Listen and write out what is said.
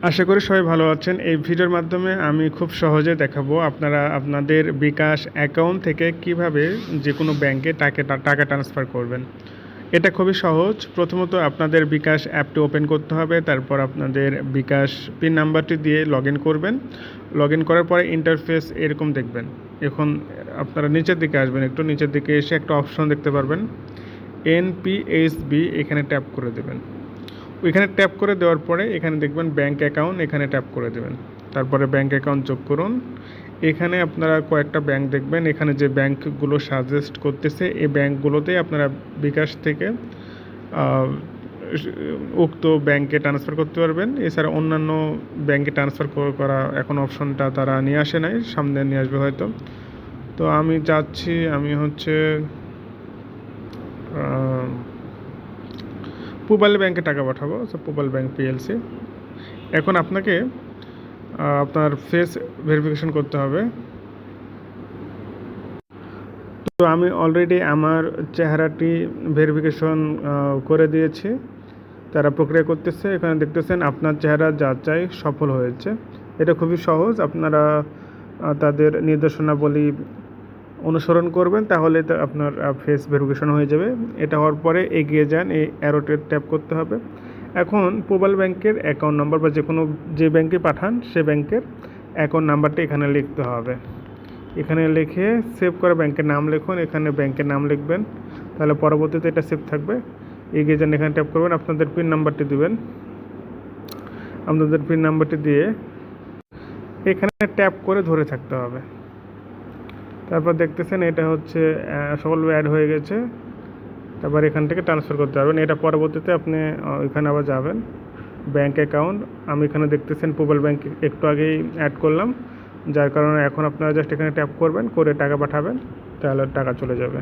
আশা করি সবাই ভালো আছেন। এই ভিডিওর মাধ্যমে আমি খুব সহজে দেখাবো আপনারা আপনাদের বিকাশ অ্যাকাউন্ট থেকে কিভাবে যেকোনো ব্যাংকে টাকা ট্রান্সফার করবেন। এটা খুবই সহজ। প্রথমত আপনাদের বিকাশ অ্যাপটি ওপেন করতে হবে। তারপর আপনাদের বিকাশ পিন নাম্বারটি দিয়ে লগইন করবেন। লগইন করার পরে ইন্টারফেস এরকম দেখবেন। এখন আপনারা নিচের দিকে আসবেন, একটু নিচের দিকে এসে একটা অপশন দেখতে পারবেন এনপিএসবি, এখানে ট্যাপ করে দেবেন। ওইখানে ট্যাপ করে দেওয়ার পরে এখানে দেখবেন ব্যাঙ্ক অ্যাকাউন্ট, এখানে ট্যাপ করে দেবেন। তারপরে ব্যাঙ্ক অ্যাকাউন্ট যোগ করুন। এখানে আপনারা কয়েকটা ব্যাঙ্ক দেখবেন, এখানে যে ব্যাঙ্কগুলো সাজেস্ট করতেছে এই ব্যাঙ্কগুলোতেই আপনারা বিকাশ থেকে উক্ত ব্যাঙ্কে ট্রান্সফার করতে পারবেন। এছাড়া অন্যান্য ব্যাঙ্কে ট্রান্সফার করা এখন অপশনটা তারা নিয়ে আসে নাই, সামনে নিয়ে আসবে হয়তো। তো আমি যাচ্ছি, আমি হচ্ছে পূবাল ব্যাংকে টাকা পাঠাবো, পূবাল ব্যাংক পিএলসি। এখন আপনাকে আপনার ফেস ভেরিফিকেশন করতে হবে। তো আমি অলরেডি আমার চেহারাটি ভেরিফিকেশন করে দিয়েছি, তারা প্রক্রিয়া করতেছে। এখানে দেখতেছেন আপনার চেহারা যাচাই সফল হয়েছে। এটা খুবই সহজ, আপনারা তাদের নির্দেশনাবলী অনুসরণ করবেন, তাহলে আপনার ফেস ভেরিফিকেশন হয়ে যাবে। এটা হওয়ার পরে এগিয়ে যান, এই অ্যারোতে ট্যাপ করতে হবে। এখন পূবাল ব্যাংকের অ্যাকাউন্ট নাম্বার বা যে ব্যাংকে পাঠান সে ব্যাংকের অ্যাকাউন্ট নাম্বারটা এখানে লিখতে হবে। এখানে লিখে সেভ করা ব্যাংকের নাম লিখুন, এখানে ব্যাংকের নাম লিখবেন, তাহলে পরবর্তীতে এটা সেভ থাকবে। এগিয়ে যান, এখানে ট্যাপ করবেন, আপনাদের পিন নাম্বারটি দিবেন। আপনাদের পিন নাম্বারটি দিয়ে এখানে ট্যাপ করে ধরে থাকতে হবে। তারপর দেখতেছেন এটা হচ্ছে সকল অ্যাড হয়ে গেছে। তারপর এখান থেকে ট্রান্সফার করতে পারবেন। এটা পরবর্তীতে আপনি এখানে আবার যাবেন, ব্যাঙ্ক অ্যাকাউন্ট। আমি এখানে দেখতেছেন পূবাল ব্যাংক একটু আগেই অ্যাড করলাম, যার কারণে এখন আপনারা জাস্ট এখানে ট্যাপ করবেন, করে টাকা পাঠাবেন, তাহলে টাকা চলে যাবে।